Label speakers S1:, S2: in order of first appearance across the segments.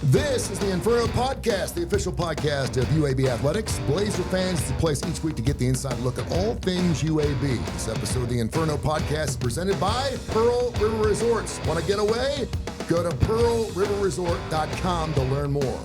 S1: This is the Inferno Podcast, the official podcast of UAB Athletics. Blazer fans, it's a place each week to get the inside look at all things UAB. This episode of the Inferno Podcast is presented by Pearl River Resorts. Want to get away? Go to pearlriverresort.com to learn more.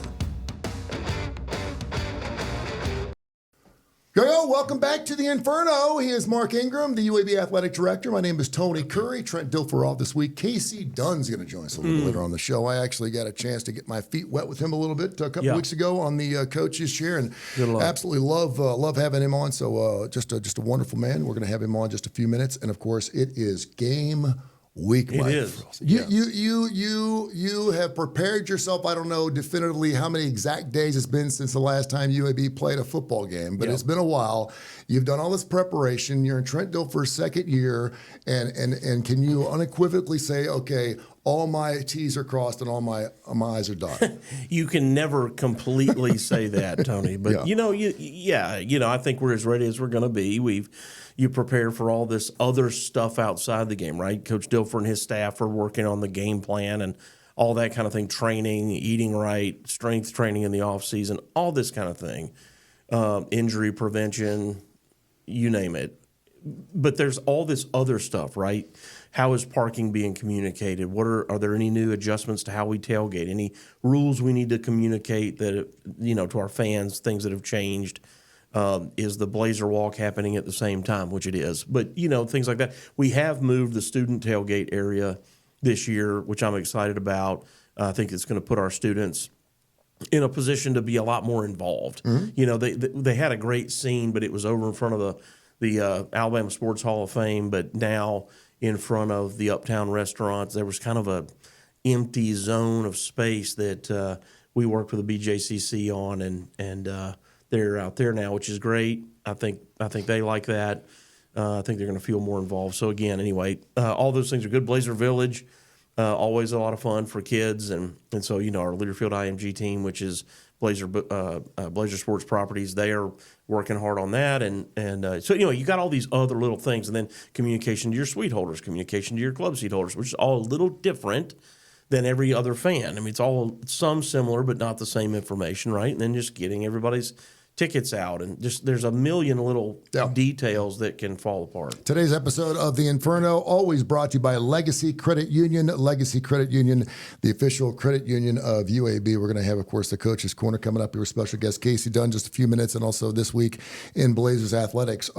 S1: Yo, welcome back to the Inferno. He is Mark Ingram, the UAB Athletic Director. My name is Tony Curry. Trent Dilfer off this week. Casey Dunn's going to join us a little bit later on the show. I actually got a chance to get my feet wet with him a little bit a couple weeks ago on the coach's chair, and absolutely love having him on. So just a wonderful man. We're going to have him on just a few minutes, and of course, it is game week.
S2: It is.
S1: You have prepared yourself. I don't know definitively how many exact days it's been since the last time UAB played a football game, but it's been a while. You've done all this preparation. You're in Trent Dilfer's second year, and can you unequivocally say, okay, all my T's are crossed and all my I's are dotted?
S2: You can never completely say that, Tony. But I think we're as ready as we're going to be. You prepare for all this other stuff outside the game, right? Coach Dilfer and his staff are working on the game plan and all that kind of thing, training, eating right, strength training in the off season, all this kind of thing, injury prevention, you name it. But there's all this other stuff, right? How is parking being communicated? Are there any new adjustments to how we tailgate? Any rules we need to communicate that, to our fans, things that have changed? Is the Blazer Walk happening at the same time, which it is? But, things like that. We have moved the student tailgate area this year, which I'm excited about. I think it's going to put our students in a position to be a lot more involved. Mm-hmm. They had a great scene, but it was over in front of the Alabama Sports Hall of Fame, but now in front of the Uptown restaurants, there was kind of a empty zone of space that we worked with the BJCC on, and they're out there now, which is great. I think they like that. I think they're going to feel more involved. So again, anyway, all those things are good. Blazer Village, always a lot of fun for kids, and so our Learfield IMG team, which is Blazer Sports Properties, they are working hard on that, and so you got all these other little things, and then communication to your suite holders, communication to your club seat holders, which is all a little different than every other fan. I mean, it's all some similar, but not the same information, right? And then just getting everybody's tickets out, and just there's a million little details that can fall apart.
S1: Today's episode of the Inferno always brought to you by Legacy Credit Union. Legacy Credit Union, the official credit union of UAB. We're going to have, of course, the Coach's Corner coming up. Your special guest Casey Dunn just a few minutes, and also this week in Blazers Athletics.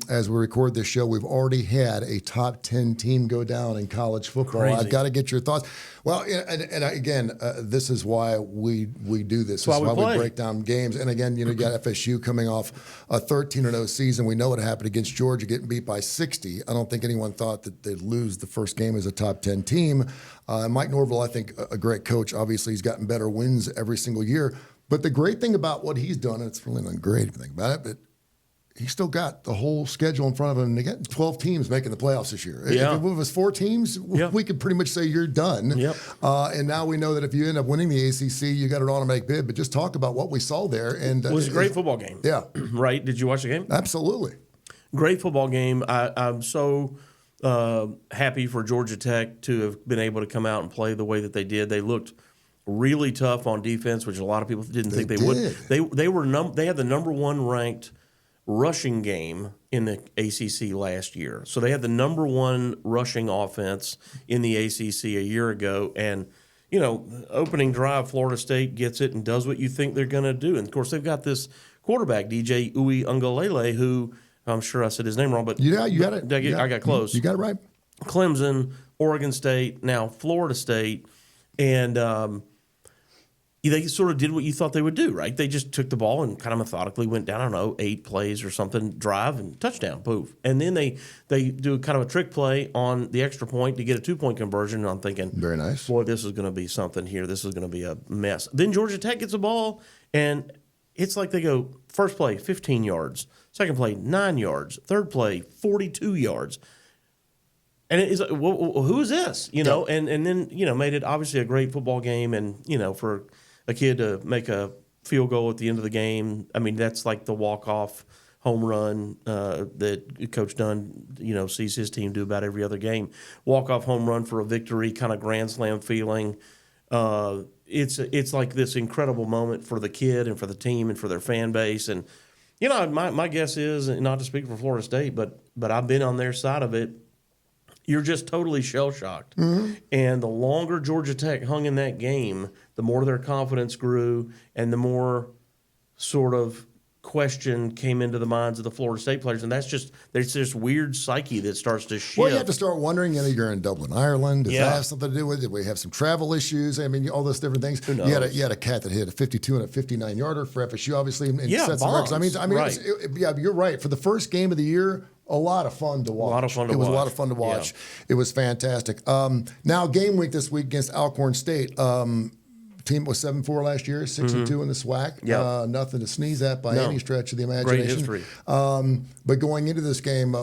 S1: As we record this show, we've already had a top 10 team go down in college football.
S2: Crazy.
S1: I've got to get your thoughts. Well, and again, this is why we do this. This is why we break down games. And again, you got FSU coming off a 13-0 season. We know what happened against Georgia, getting beat by 60. I don't think anyone thought that they'd lose the first game as a top 10 team. Mike Norville, I think, a great coach. Obviously, he's gotten better wins every single year. But the great thing about what he's done, and it's really not great if you think about it, but he's still got the whole schedule in front of him. They got 12 teams making the playoffs this year.
S2: Yeah.
S1: If it was 4 teams, we could pretty much say you're done.
S2: Yep.
S1: And now we know that if you end up winning the ACC, you got an automatic bid. But just talk about what we saw there. And
S2: it was a great football game.
S1: Yeah.
S2: Right? Did you watch the game?
S1: Absolutely.
S2: Great football game. I'm so happy for Georgia Tech to have been able to come out and play the way that they did. They looked really tough on defense, which a lot of people didn't think they would. They had the number 1 ranked rushing game in the ACC last year. So they had the number 1 rushing offense in the ACC a year ago. And, opening drive, Florida State gets it and does what you think they're going to do. And, of course, they've got this quarterback, DJ Uiagalelei, who I'm sure I said his name wrong, but
S1: you got it.
S2: I got close.
S1: You got it right.
S2: Clemson, Oregon State, now Florida State. And they sort of did what you thought they would do, right? They just took the ball and kind of methodically went down, 8 plays or something, drive and touchdown, poof. And then they do kind of a trick play on the extra point to get a 2-point conversion. And I'm thinking,
S1: very nice.
S2: Boy, this is going to be something here. This is going to be a mess. Then Georgia Tech gets the ball, and it's like they go, first play, 15 yards. Second play, 9 yards. Third play, 42 yards. And it's like, well, who is this? And then, made it obviously a great football game. And, for a kid to make a field goal at the end of the game, I mean, that's like the walk-off home run that Coach Dunn, sees his team do about every other game. Walk-off home run for a victory, kind of grand slam feeling. it's like this incredible moment for the kid and for the team and for their fan base. And my guess is, not to speak for Florida State, but I've been on their side of it. You're just totally shell-shocked. Mm-hmm. And the longer Georgia Tech hung in that game, the more their confidence grew and the more sort of question came into the minds of the Florida State players. And there's this weird psyche that starts to shift.
S1: Well, you have to start wondering, you're in Dublin, Ireland. Does that have something to do with it? Did we have some travel issues? I mean, all those different things.
S2: Who knows?
S1: You had a cat that hit a 52 and a 59-yarder for FSU, obviously. And set some
S2: bombs.
S1: records. I mean,
S2: right.
S1: You're right. For the first game of the year, a lot of fun to watch. It was a lot of fun to watch. Yeah. It was fantastic. Now, game week this week against Alcorn State. Team was 7-4 last year, 6-2 in the SWAC.
S2: Yep.
S1: Nothing to sneeze at by any stretch of the imagination.
S2: Great history.
S1: But going into this game,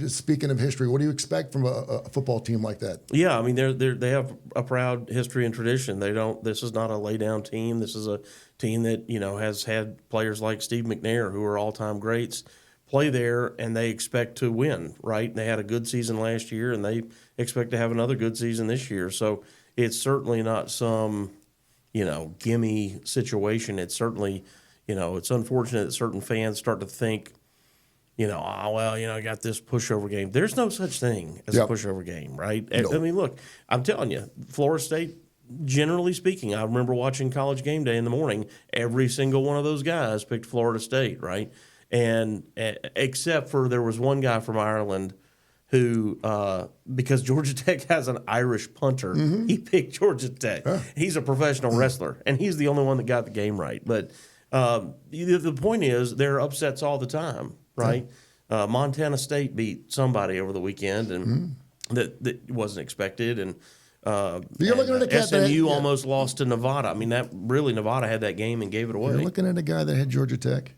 S1: speaking of history, what do you expect from a football team like that?
S2: Yeah, I mean they have a proud history and tradition. This is not a lay down team. This is a team that has had players like Steve McNair, who are all time greats, play there, and they expect to win. Right? They had a good season last year, and they expect to have another good season this year. So it's certainly not some gimme situation. It's certainly, it's unfortunate that certain fans start to think, I got this pushover game. There's no such thing as a pushover game, right? No. I mean, look, I'm telling you, Florida State, generally speaking, I remember watching College Game Day in the morning, every single one of those guys picked Florida State, right? And except for there was one guy from Ireland who, because Georgia Tech has an Irish punter, he picked Georgia Tech. Huh. He's a professional wrestler, and he's the only one that got the game right. But the point is, there are upsets all the time, right? Montana State beat somebody over the weekend, and that wasn't expected. And
S1: you're looking at a
S2: SMU almost lost to Nevada. I mean, Nevada had that game and gave it away.
S1: You're looking at a guy that had Georgia Tech.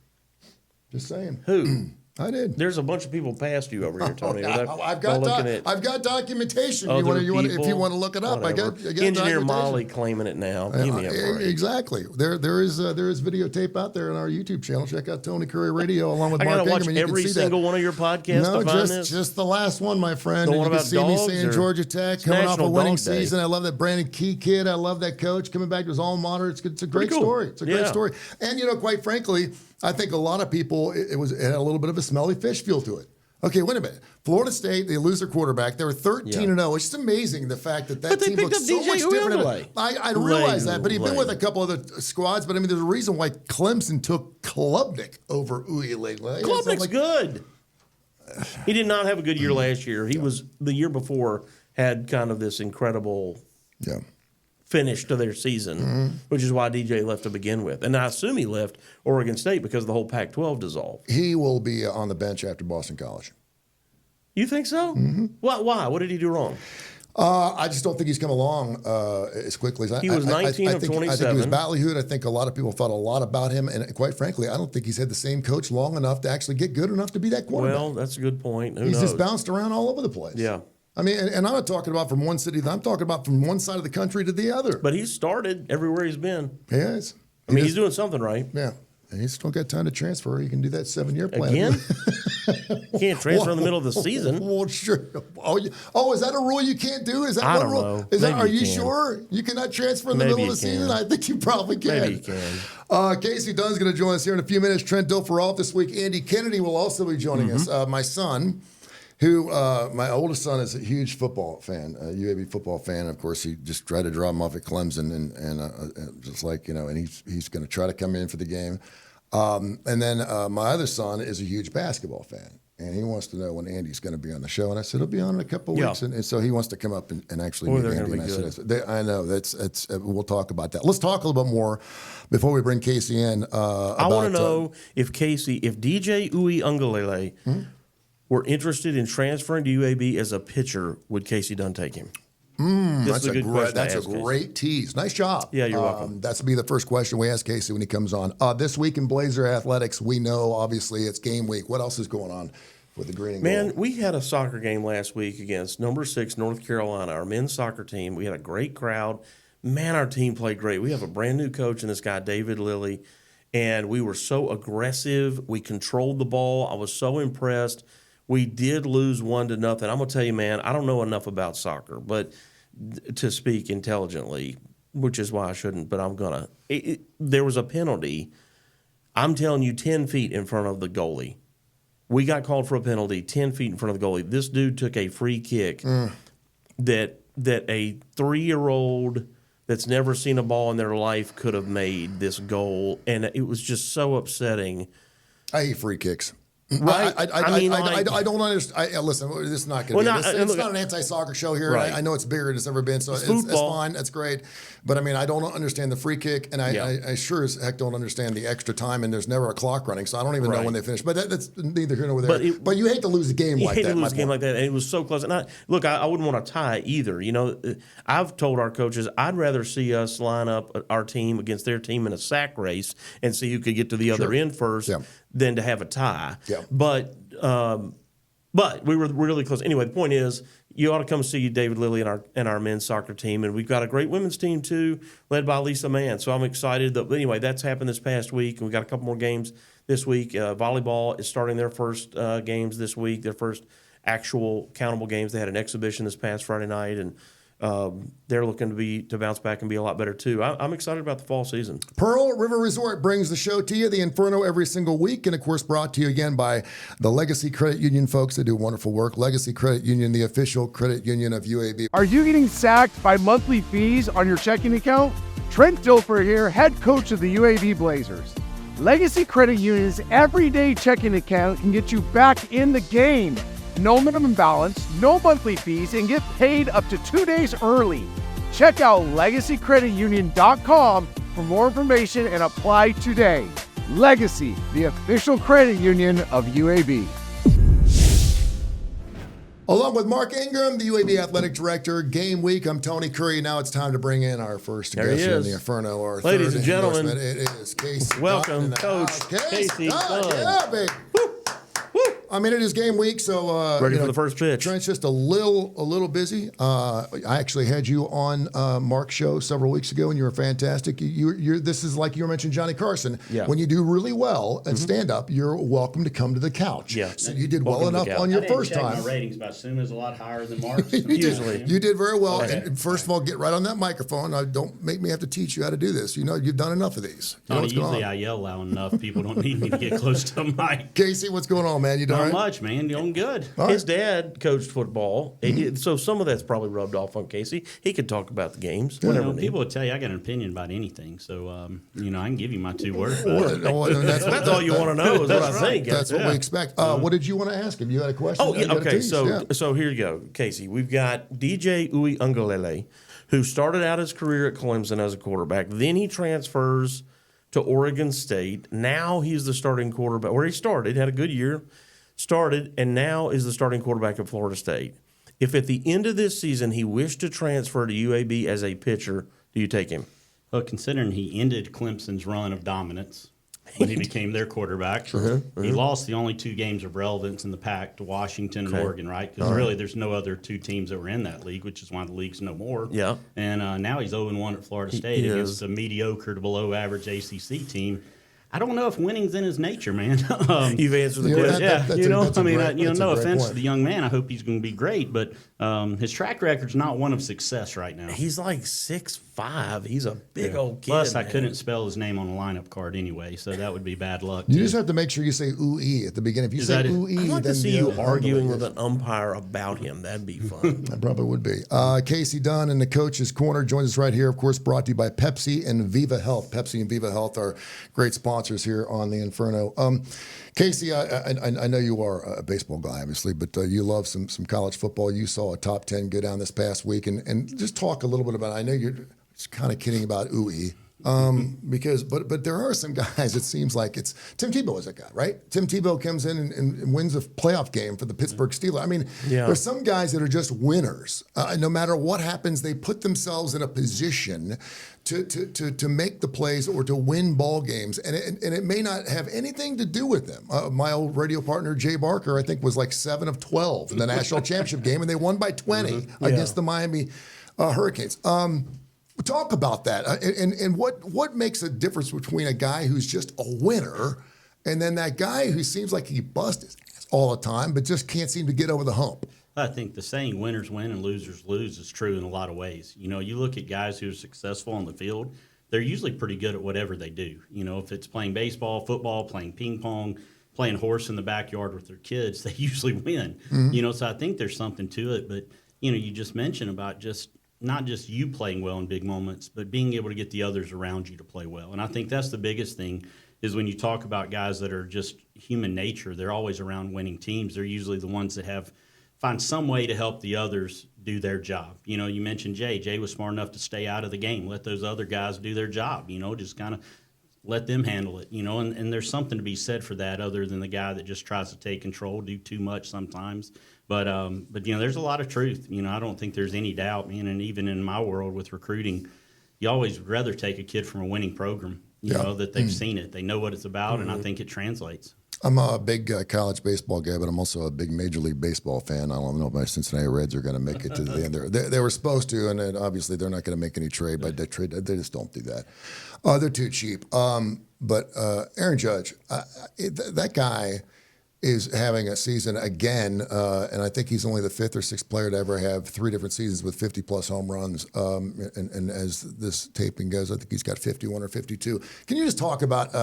S1: Just saying.
S2: Who?
S1: I did.
S2: There's a bunch of people past you over here, Tony.
S1: I've got documentation. If you want to look it up, I got
S2: Engineer Molly claiming it now. Give me a break.
S1: Exactly. There is videotape out there on our YouTube channel. Check out Tony Curry Radio along with Mark Ingham.
S2: I got to watch every single one of your podcasts.
S1: No,
S2: to find this?
S1: just the last one, my friend.
S2: The one about
S1: see
S2: dogs,
S1: me saying Georgia Tech coming off a winning season. I love that Brandon Key kid. I love that coach coming back to his alma mater. It's a great story. It's a great story. And quite frankly, I think a lot of people, it had a little bit of a smelly fish feel to it. Okay, wait a minute. Florida State, they lose their quarterback. They were 13-0. It's just amazing the fact that team looks so much different. I realize that, but he's been with a couple other squads. But I mean, there's a reason why Clemson took Klubnik over Uiagalelei.
S2: Klubnik's good. He did not have a good year last year. He was the year before had kind of this incredible finish to their season, which is why DJ left to begin with. And I assume he left Oregon State because the whole Pac-12 dissolved.
S1: He will be on the bench after Boston College.
S2: You think so? Mm-hmm. Why? What did he do wrong?
S1: I just don't think he's come along as quickly as
S2: he was 19 of 27.
S1: I think he was ballyhooed. I think a lot of people thought a lot about him. And quite frankly, I don't think he's had the same coach long enough to actually get good enough to be that quarterback.
S2: Well, that's a good point.
S1: He's just bounced around all over the place.
S2: Yeah.
S1: I mean, and I'm not talking about from one city. I'm talking about from one side of the country to the other.
S2: But he's started everywhere he's been.
S1: He has.
S2: He's doing something right.
S1: Yeah. And he's still got time to transfer. He can do that 7-year plan.
S2: Again? You can't transfer in the middle of the season.
S1: Well, sure. Oh, is that a rule you can't do? Is that
S2: I
S1: one
S2: don't
S1: rule?
S2: know.
S1: Are you sure you cannot transfer in the middle of the season? I think you probably can.
S2: Maybe you can.
S1: Casey Dunn's going to join us here in a few minutes. Trent Dilfer this week. Andy Kennedy will also be joining us. My son, my oldest son is a huge football fan, a UAB football fan. Of course, he just tried to draw him off at Clemson, and just like, and he's going to try to come in for the game. And then my other son is a huge basketball fan, and he wants to know when Andy's going to be on the show. And I said, he'll be on in a couple of weeks. And so he wants to come up and actually meet Andy. And I know, we'll talk about that. Let's talk a little bit more before we bring Casey in.
S2: I want to know if DJ Uiagalelei were interested in transferring to UAB as a pitcher, would Casey Dunn take him?
S1: That's a great tease. Nice job.
S2: Yeah, you're welcome.
S1: That's be the first question we ask Casey when he comes on. This week in Blazer Athletics, we know obviously it's game week. What else is going on with the green and gold?
S2: Man, we had a soccer game last week against number 6 North Carolina, our men's soccer team. We had a great crowd. Man, our team played great. We have a brand new coach in this guy, David Lilly, and we were so aggressive. We controlled the ball. I was so impressed. We did lose 1-0. I'm going to tell you, man, I don't know enough about soccer, but to speak intelligently, which is why I shouldn't, but I'm going to. There was a penalty. I'm telling you, 10 feet in front of the goalie. We got called for a penalty 10 feet in front of the goalie. This dude took a free kick that a 3-year-old that's never seen a ball in their life could have made this goal, and it was just so upsetting.
S1: I hate free kicks.
S2: Right.
S1: I don't understand. Listen, this is not going to be. It's not an anti-soccer show here.
S2: Right.
S1: I know it's bigger than it's ever been, so it's fine. That's great. But, I mean, I don't understand the free kick, and I sure as heck don't understand the extra time, and there's never a clock running, so I don't even know when they finish. But that's neither here nor there. But you hate to lose a game like that.
S2: You hate to lose a game like that, and it was so close. And I wouldn't want to tie either. You know, I've told our coaches I'd rather see us line up our team against their team in a sack race and see who could get to the other end first than to have a tie.
S1: Yeah.
S2: But we were really close. Anyway, the point is, you ought to come see David Lilly and our men's soccer team, and we've got a great women's team too, led by Lisa Mann. So I'm excited. But anyway, that's happened this past week, and we got a couple more games this week. Volleyball is starting their first games this week, their first actual countable games. They had an exhibition this past Friday night, and they're looking to bounce back and be a lot better too. I'm excited about the fall season.
S1: Pearl River Resort brings the show to you, the Inferno, every single week, and of course brought to you again by the Legacy Credit Union folks that do wonderful work. Legacy Credit Union, the official credit union of UAB.
S3: Are you getting sacked by monthly fees on your checking account? Trent Dilfer here, head coach of the UAB Blazers. Legacy Credit Union's everyday checking account can get you back in the game. No minimum balance, no monthly fees, and get paid up to 2 days early. Check out LegacyCreditUnion.com for more information and apply today. Legacy, the official credit union of UAB.
S1: Along with Mark Ingram, the UAB Athletic Director, Game Week, I'm Tony Curry. Now it's time to bring in our first guest here in the Inferno. Our
S2: Ladies and gentlemen,
S1: it is Casey
S2: welcome,
S1: Dunn
S2: Coach Casey Dunn.
S1: Yeah, baby. I mean, it is game week, so
S2: ready for the first pitch.
S1: Trent's just a little busy. I actually had you on Mark's show several weeks ago, and you were fantastic. This is like you were mentioning Johnny Carson.
S2: Yeah.
S1: When you do really well at stand up, you're welcome to come to the couch.
S2: Yeah.
S1: So you did well enough on your first time.
S4: My ratings, but I assume is a lot higher than Mark's.
S1: You did very well.
S2: Okay.
S1: And first of all, get right on that microphone. Don't make me have to teach you how to do this. You know, you've done enough of these. You know what's going on.
S4: Usually I yell loud enough. People don't need me to get close to the mic.
S1: Casey, what's going on, man? You doing
S4: Not
S1: all right?
S4: much, man. Doing good.
S2: His dad coached football, so some of that's probably rubbed off on Casey. He could talk about the games. Whatever.
S4: People will tell you I got an opinion about anything, so I can give you my 2 words.
S2: That's all you want to know is what I think.
S1: That's what we expect. What did you want to ask him? You had a question?
S2: Oh, yeah. Okay. So here you go, Casey. We've got DJ Uiagalelei, who started out his career at Clemson as a quarterback. Then he transfers to Oregon State. Now he's the starting quarterback, where he started, had a good year, and now is the starting quarterback at Florida State. If at the end of this season he wished to transfer to UAB as a pitcher, do you take him?
S4: Well, considering he ended Clemson's run of dominance when he became their quarterback, he lost the only 2 games of relevance in the pack to Washington and Oregon, right? Because really there's no other 2 teams that were in that league, which is why the league's no more.
S2: Yeah.
S4: And now he's 0-1 at Florida State against a mediocre to below average ACC team. I don't know if winning's in his nature, man.
S2: You've answered the question.
S4: No offense to the young man. I hope he's going to be great, but his track record's not one of success right now.
S2: He's like 6'5". He's a big old kid.
S4: Plus, I couldn't spell his name on the lineup card anyway, so that would be bad luck.
S1: You just have to make sure you say ooh-ee at the beginning. If you say ooh-ee,
S2: I'd like
S1: then
S2: to see you arguing with an umpire about him. That'd be fun.
S1: That probably would be. Casey Dunn in the Coach's Corner joins us right here, of course, brought to you by Pepsi and Viva Health. Pepsi and Viva Health are great sponsors here on the Inferno. Casey, I know you are a baseball guy, obviously, but you love some college football. You saw a top 10 go down this past week, and just talk a little bit about it. I know you're just kind of kidding about ooey. But there are some guys, it seems like it's Tim Tebow is that guy, right? Tim Tebow comes in and wins a playoff game for the Pittsburgh Steelers. I mean, there's some guys that are just winners. No matter what happens, they put themselves in a position to make the plays or to win ball games, and it may not have anything to do with them. My old radio partner Jay Barker, I think, was like 7 of 12 in the national championship game, and they won by 20 against the Miami Hurricanes. Talk about that, and what makes a difference between a guy who's just a winner and then that guy who seems like he busts his ass all the time but just can't seem to get over the hump.
S4: I think the saying "winners win and losers lose" is true in a lot of ways. You look at guys who are successful on the field, they're usually pretty good at whatever they do. If it's playing baseball, football, playing ping pong, playing horse in the backyard with their kids, they usually win. So I think there's something to it. But, you just mentioned about just not just you playing well in big moments, but being able to get the others around you to play well. And I think that's the biggest thing is when you talk about guys that are just human nature, they're always around winning teams. They're usually the ones that find some way to help the others do their job. You mentioned Jay. Jay was smart enough to stay out of the game, let those other guys do their job, just kind of let them handle it, and there's something to be said for that other than the guy that just tries to take control, do too much sometimes. But there's a lot of truth. I don't think there's any doubt, man, and even in my world with recruiting, you always rather take a kid from a winning program, that they've seen it. They know what it's about, and I think it translates.
S1: I'm a big college baseball guy, but I'm also a big Major League Baseball fan. I don't know if my Cincinnati Reds are going to make it to the end. They were supposed to, and then obviously they're not going to make any trade. But they just don't do that. They're too cheap. But Aaron Judge, that guy is having a season again, and I think he's only the 5th or 6th player to ever have 3 different seasons with 50-plus home runs. And as this taping goes, I think he's got 51 or 52. Can you just talk about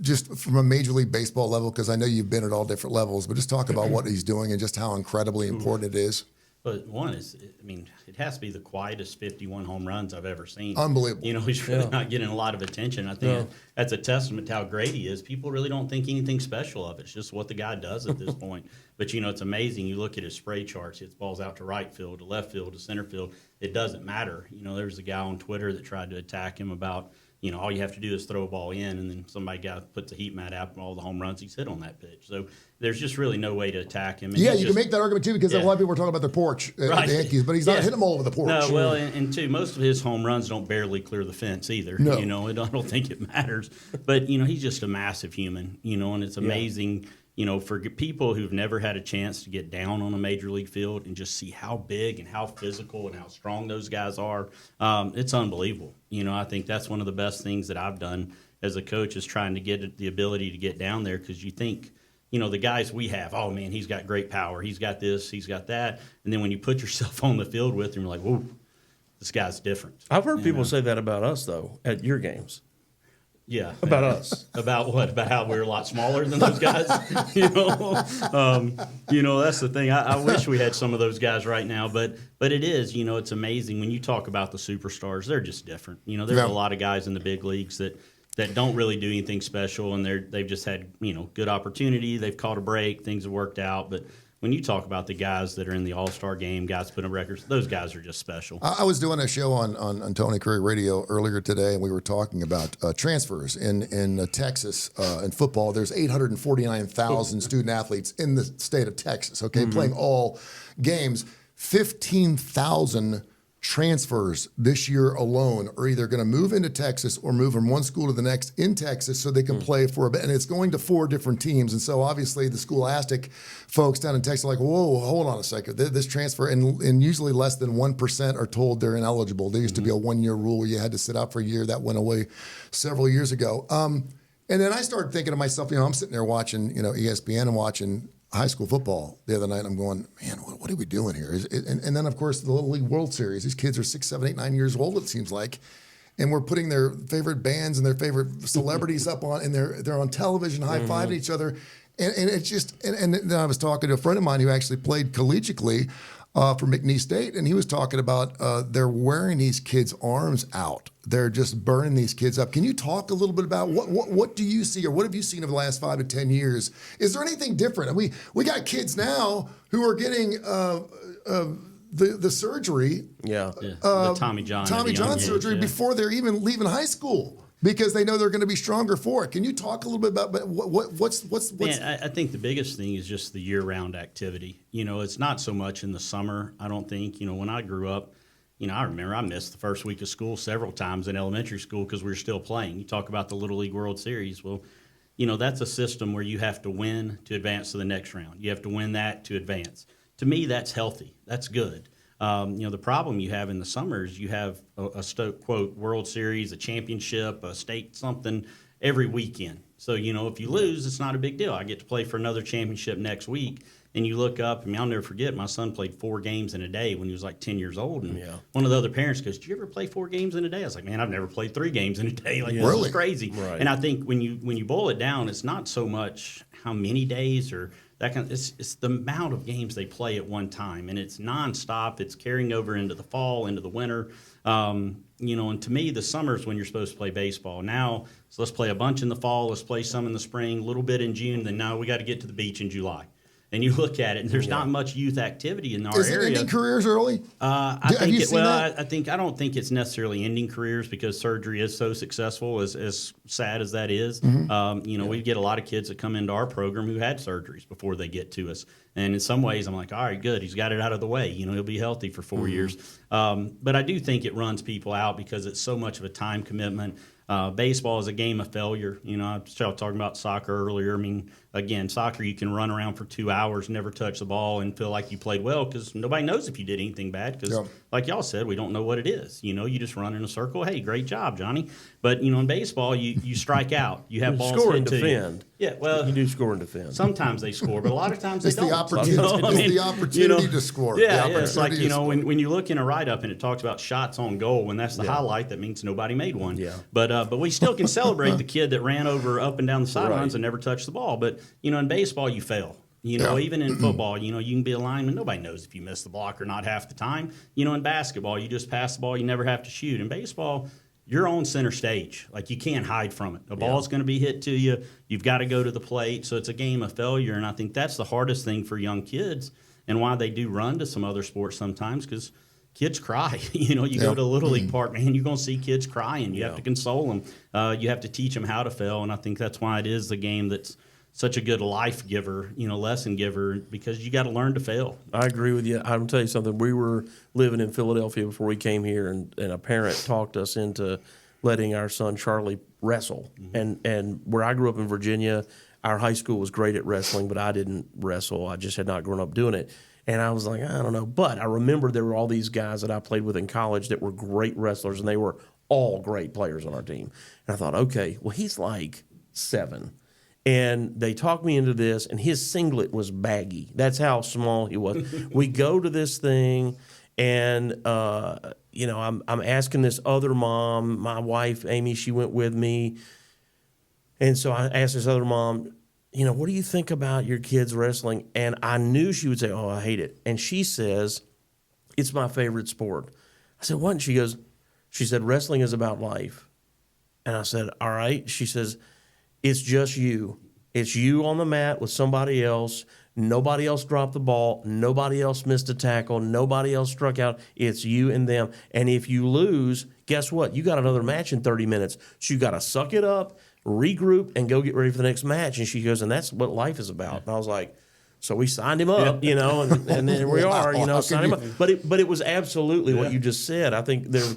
S1: just from a Major League Baseball level, because I know you've been at all different levels, but just talk about what he's doing and just how incredibly important it is.
S4: But one is, it has to be the quietest 51 home runs I've ever seen.
S1: Unbelievable.
S4: He's really not getting a lot of attention. I think that's a testament to how great he is. People really don't think anything special of it. It's just what the guy does at this point. But, it's amazing. You look at his spray charts. Hits balls out to right field, to left field, to center field. It doesn't matter. There was a guy on Twitter that tried to attack him about, all you have to do is throw a ball in, and then somebody puts a heat mat out and all the home runs he's hit on that pitch. So there's just really no way to attack him. And
S1: you can make that argument, too, because a lot of people are talking about their porch at the Yankees, but he's not hitting them all over the porch.
S4: No, well, and two, most of his home runs don't barely clear the fence either.
S1: No.
S4: I don't think it matters. But, he's just a massive human, and it's amazing – for people who've never had a chance to get down on a major league field and just see how big and how physical and how strong those guys are, it's unbelievable. I think that's one of the best things that I've done as a coach is trying to get the ability to get down there, because you think, the guys we have, oh, man, he's got great power. He's got this, he's got that. And then when you put yourself on the field with him, you're like, whoa, this guy's different.
S2: I've heard people say that about us, though, at your games.
S4: Yeah.
S2: About us.
S4: About what? About how we're a lot smaller than those guys? That's the thing. I wish we had some of those guys right now, but it is, it's amazing. When you talk about the superstars, they're just different. There's a lot of guys in the big leagues that don't really do anything special, and they've just had, good opportunity. They've caught a break. Things have worked out. But when you talk about the guys that are in the All-Star game, guys putting up records, those guys are just special.
S1: I was doing a show on Tony Curry Radio earlier today, and we were talking about transfers in Texas in football. There's 849,000 student athletes in the state of Texas, playing all games. 15,000 transfers this year alone are either going to move into Texas or move from one school to the next in Texas so they can play for a bit. And it's going to 4 different teams. And so obviously the scholastic folks down in Texas are like, whoa, hold on a second. This transfer, and usually less than 1% are told they're ineligible. There used to be a 1-year rule where you had to sit out for a year. That went away several years ago. And then I started thinking to myself, I'm sitting there watching, ESPN and watching high school football the other night. I'm going, man, what are we doing here? And then, of course, the Little League World Series. These kids are 6, 7, 8, 9 years old, it seems like. And we're putting their favorite bands and their favorite celebrities up on, and they're on television high-fiving each other. And it's just, and then I was talking to a friend of mine who actually played collegiately for McNeese State, and he was talking about they're wearing these kids' arms out. They're just burning these kids up. Can you talk a little bit about what do you see, or what have you seen over the last 5 to 10 years? Is there anything different? We got kids now who are getting the surgery,
S4: the Tommy John
S1: surgery before they're even leaving high school, because they know they're going to be stronger for it. Can you talk a little bit about what's?
S4: Man, I think the biggest thing is just the year-round activity. It's not so much in the summer, I don't think. When I grew up, I remember I missed the first week of school several times in elementary school because we were still playing. You talk about the Little League World Series. Well, that's a system where you have to win to advance to the next round. You have to win that to advance. To me, that's healthy. That's good. The problem you have in the summer is you have a quote World Series, a championship, a state something every weekend. So if you lose, it's not a big deal. I get to play for another championship next week. and you look up. I mean, I'll never forget. My son played 4 games in a day when he was like 10 years old, and one of the other parents goes, "Did you ever play 4 games in a day?" I was like, "Man, I've never played 3 games in a day. Like, this is crazy."
S2: Right.
S4: And I think when you boil it down, it's not so much how many days or that kind of, it's the amount of games they play at one time, and it's nonstop. It's carrying over into the fall, into the winter. And to me, the summer is when you're supposed to play baseball. Now, so let's play a bunch in the fall, let's play some in the spring, a little bit in June, then now we got to get to the beach in July. And you look at it, and there's not much youth activity in our area.
S1: Is it ending careers early?
S4: I don't think it's necessarily ending careers because surgery is so successful, as sad as that is. We get a lot of kids that come into our program who had surgeries before they get to us. And in some ways, I'm like, all right, good. He's got it out of the way. He'll be healthy for 4 years. But I do think it runs people out because it's so much of a time commitment. Baseball is a game of failure. I was talking about soccer earlier. I mean, again, soccer, you can run around for 2 hours, never touch the ball, and feel like you played well because nobody knows if you did anything bad because, like y'all said, we don't know what it is. You just run in a circle. Hey, great job, Johnny. But, in baseball, you strike out. You have balls
S2: score
S4: hit
S2: and
S4: to
S2: defend.
S4: you. Yeah, well,
S2: you do score and defend.
S4: Sometimes they score, but a lot of times they
S1: It's
S4: don't.
S1: the opportunity to score.
S4: Yeah, it's like, when you look in a write-up and it talks about shots on goal, when that's the highlight, that means nobody made one.
S2: Yeah.
S4: But we still can celebrate the kid that ran up and down the sidelines and never touched the ball. But, in baseball, you fail. Even in football, you can be a lineman. Nobody knows if you miss the block or not half the time. In basketball, you just pass the ball. You never have to shoot. In baseball, you're on center stage. Like, you can't hide from it. The ball's going to be hit to you. You've got to go to the plate. So it's a game of failure. And I think that's the hardest thing for young kids and why they do run to some other sports sometimes because kids cry. You go to Little League Park, man, you're going to see kids crying. You have to console them. You have to teach them how to fail. And I think that's why it is the game that's such a good life giver, lesson giver, because you got to learn to fail.
S2: I agree with you. I'm tell you something. We were living in Philadelphia before we came here, and a parent talked us into letting our son Charlie wrestle. And where I grew up in Virginia, our high school was great at wrestling, but I didn't wrestle. I just had not grown up doing it. And I was like, I don't know. But I remember there were all these guys that I played with in college that were great wrestlers, and they were all great players on our team. And I thought, okay, well, he's like 7. And they talked me into this, and his singlet was baggy. That's how small he was. We go to this thing, and I'm asking this other mom, my wife Amy, she went with me, and so I asked this other mom, what do you think about your kids wrestling? And I knew she would say, "Oh, I hate it." And she says, "It's my favorite sport." I said, "What?" And she said, "Wrestling is about life." And I said, "All right." She says, "It's just you. It's you on the mat with somebody else. Nobody else dropped the ball. Nobody else missed a tackle. Nobody else struck out. It's you and them. And if you lose, guess what? You got another match in 30 minutes. So you got to suck it up, regroup, and go get ready for the next match." And she goes, "And that's what life is about." And I was like, so we signed him up, and then we are, signed him up. But it was absolutely what you just said. I think there were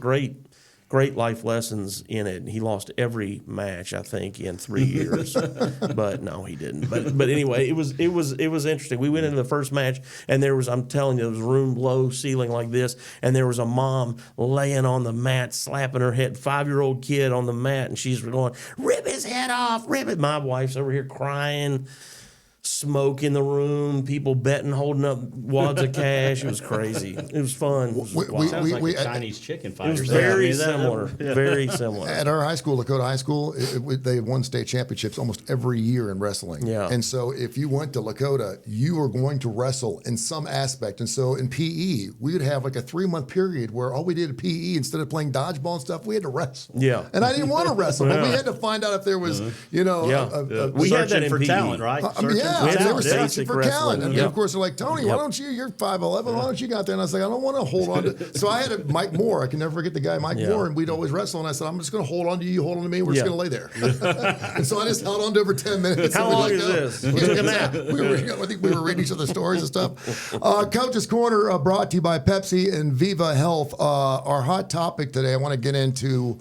S2: great life lessons in it. He lost every match, I think, in 3 years. But no, he didn't. But anyway, it was interesting. We went into the first match, and I'm telling you, there was room low ceiling like this, and there was a mom laying on the mat, slapping her head, 5-year-old kid on the mat, and she's going, "Rip his head off, rip it." My wife's over here crying. Smoke in the room, people betting, holding up wads of cash. It was crazy. It was fun.
S4: Sounds like a Chinese chicken fight.
S2: It was very similar. Very similar.
S1: At our high school, Lakota High School, they won state championships almost every year in wrestling.
S2: Yeah.
S1: And so if you went to Lakota, you were going to wrestle in some aspect. And so in PE, we would have like a 3-month period where all we did at PE, instead of playing dodgeball and stuff, we had to wrestle.
S2: Yeah.
S1: And I didn't want to wrestle, but we had to find out if there was,
S2: we had that in
S4: for
S2: PE.
S4: talent, right?
S1: They were searching for
S2: wrestling.
S1: talent. And
S2: Yep.
S1: of course, they're like, "Tony, why don't you're 5'11", why don't you got there?" And I was like, "I don't want to hold on to." So I had Mike Moore. I can never forget the guy, Mike Moore, and we'd always wrestle. And I said, "I'm just going to hold on to you, hold on to me. We're just going to lay there." And so I just held on to over 10 minutes.
S2: How long is this? We took a nap.
S1: I think we were reading each other's stories and stuff. Coach's Corner brought to you by Pepsi and Viva Health. Our hot topic today, I want to get into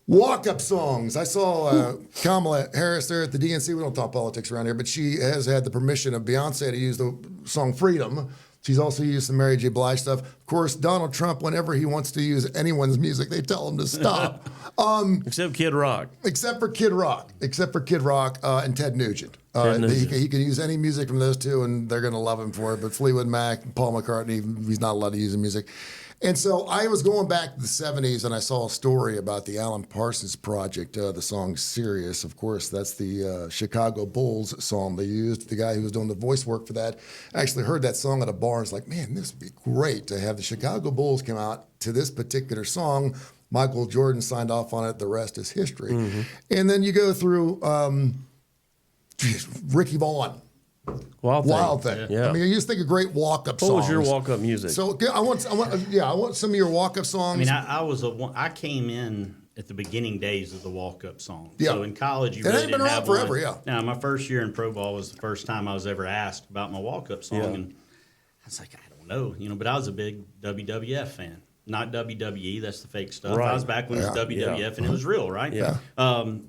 S1: walk-up songs. I saw Kamala Harris there at the DNC. We don't talk politics around here, but she has had the permission of Beyonce to use the song Freedom She's also used some Mary J. Blige stuff. Of course, Donald Trump, whenever he wants to use anyone's music, they tell him to stop.
S2: Except Kid Rock.
S1: Except for Kid Rock. And Ted Nugent. He can use any music from those two, and they're going to love him for it. But Fleetwood Mac, Paul McCartney, he's not allowed to use the music. And so I was going back to the 70s, and I saw a story about the Alan Parsons Project, the song Sirius. Of course, that's the Chicago Bulls song they used. The guy who was doing the voice work for that actually heard that song at a bar and was like, man, this would be great to have the Chicago Bulls come out to this particular song. Michael Jordan signed off on it. The rest is history. Mm-hmm. And then you go through Ricky Vaughn. Wild Thing.
S2: Yeah.
S1: I mean, you just think of great walk-up songs.
S2: What was your walk-up music?
S1: So I want some of your walk-up songs.
S4: I mean, I came in at the beginning days of the walk-up song.
S1: Yeah.
S4: So in college, you
S1: it
S4: really
S1: ain't been
S4: didn't
S1: around
S4: have
S1: forever.
S4: one.
S1: Yeah.
S4: Now, my first year in pro ball was the first time I was ever asked about my walk-up song, and I was like, I don't know, but I was a big WWF fan. Not WWE, that's the fake stuff.
S2: Right.
S4: I was back when it was WWF, and it was real, right?
S2: Yeah.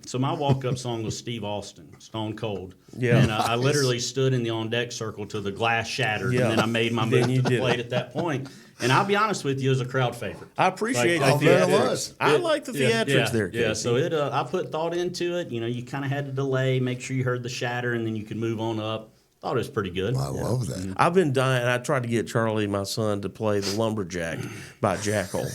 S4: So my walk-up song was Steve Austin, Stone Cold.
S2: Yeah.
S4: And I literally stood in the on-deck circle till the glass shattered, and then I made my move to the plate at that point. And I'll be honest with you, it was a crowd favorite.
S2: I appreciate
S1: the theatrics.
S2: I like the theatrics there, Casey.
S4: Yeah, so I put thought into it. You kind of had to delay, make sure you heard the shatter, and then you could move on up. Thought it was pretty good.
S1: I love that.
S2: I've been dying. I tried to get Charlie, my son, to play The Lumberjack by Jackal.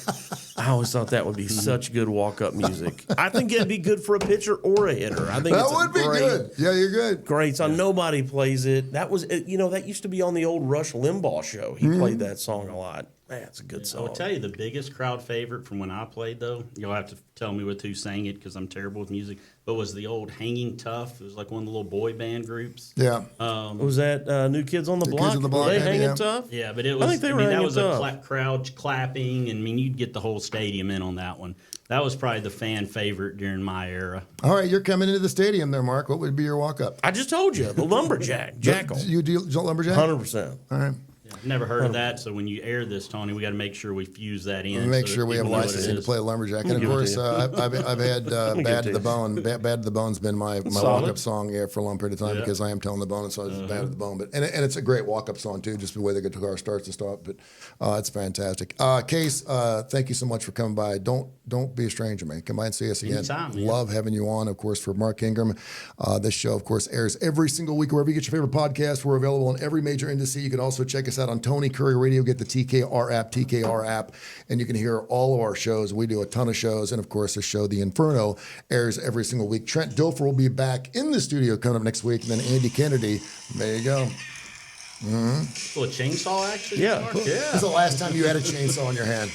S2: I always thought that would be such good walk-up music. I think it'd be good for a pitcher or a hitter. I think
S1: that would be good. Yeah, you're good.
S2: Great song. Nobody plays it. That was, that used to be on the old Rush Limbaugh show. He played that song a lot. Man, it's a good song.
S4: I will tell you the biggest crowd favorite from when I played, though, you'll have to tell me with who sang it because I'm terrible with music, but was the old Hanging Tough. It was like one of the little boy band groups.
S1: Yeah.
S2: Was that New Kids on the Block?
S1: Kids on the Block,
S2: Were they
S1: yeah,
S2: hanging
S1: yeah.
S2: tough?
S4: Yeah, but it was,
S2: I think they were
S4: that was
S2: tough.
S4: a crowd clapping, and you'd get the whole stadium in on that one. That was probably the fan favorite during my era.
S1: All right, you're coming into the stadium there, Mark. What would be your walk-up?
S2: I just told you, the Lumberjack, Jackal.
S1: You do Lumberjack?
S2: 100%.
S1: All right.
S4: Never heard of that, so when you air this, Tony, we got to make sure we fuse that in.
S1: Make
S4: so
S1: sure we have
S4: people know what
S1: licensing
S4: it
S1: to play Lumberjack. And of
S2: give it
S1: course,
S2: to
S1: I've had Bad to the Bone. Bad to the Bone's been my walk-up song for a long period of time because I am telling the bone, so it's Bad to the Bone. But and it's a great walk-up song too, just the way the guitar starts and stop. But it's fantastic. Case, thank you so much for coming by. Don't be a stranger, man. Come by and see us again.
S4: Anytime, man.
S1: Love having you on. Of course, for Mark Ingram, this show of course airs every single week wherever you get your favorite podcast. We're available on every major industry. You can also check us out on Tony Curry Radio. Get the TKR app, and you can hear all of our shows. We do a ton of shows, and of course, the show, The Inferno, airs every single week. Trent Dilfer will be back in the studio coming up next week, and then Andy Kennedy. There you go.
S4: is. Little chainsaw action?
S2: Yeah.
S4: Mark?
S1: When's the last time you had a chainsaw in your hand?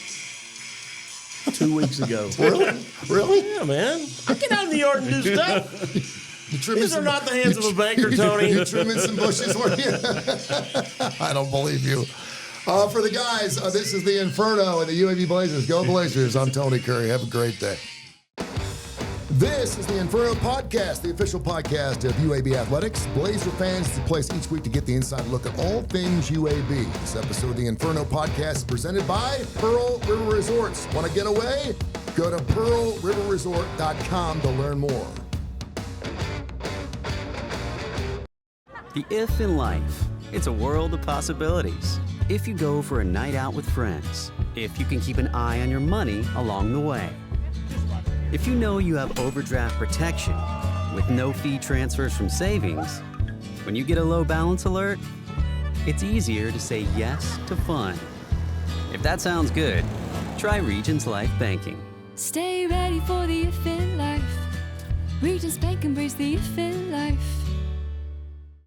S2: 2 weeks ago.
S1: Really?
S2: Yeah, man. I get out in the yard and do stuff. These are not the hands of a banker, Tony.
S1: You trimming some bushes for you? I don't believe you. For the guys, this is the Inferno and the UAB Blazers. Go Blazers. I'm Tony Curry. Have a great day. This is the Inferno Podcast, the official podcast of UAB Athletics. Blazer fans, it's a place each week to get the inside look at all things UAB. This episode of the Inferno Podcast is presented by Pearl River Resorts. Want to get away? Go to pearlriverresort.com to learn more.
S5: The if in life, it's a world of possibilities. If you go for a night out with friends, if you can keep an eye on your money along the way, if you know you have overdraft protection with no fee transfers from savings, when you get a low balance alert, it's easier to say yes to fun. If that sounds good, try Regions Life Banking.
S6: Stay ready for the if in life. Regions Bank embrace the if in life.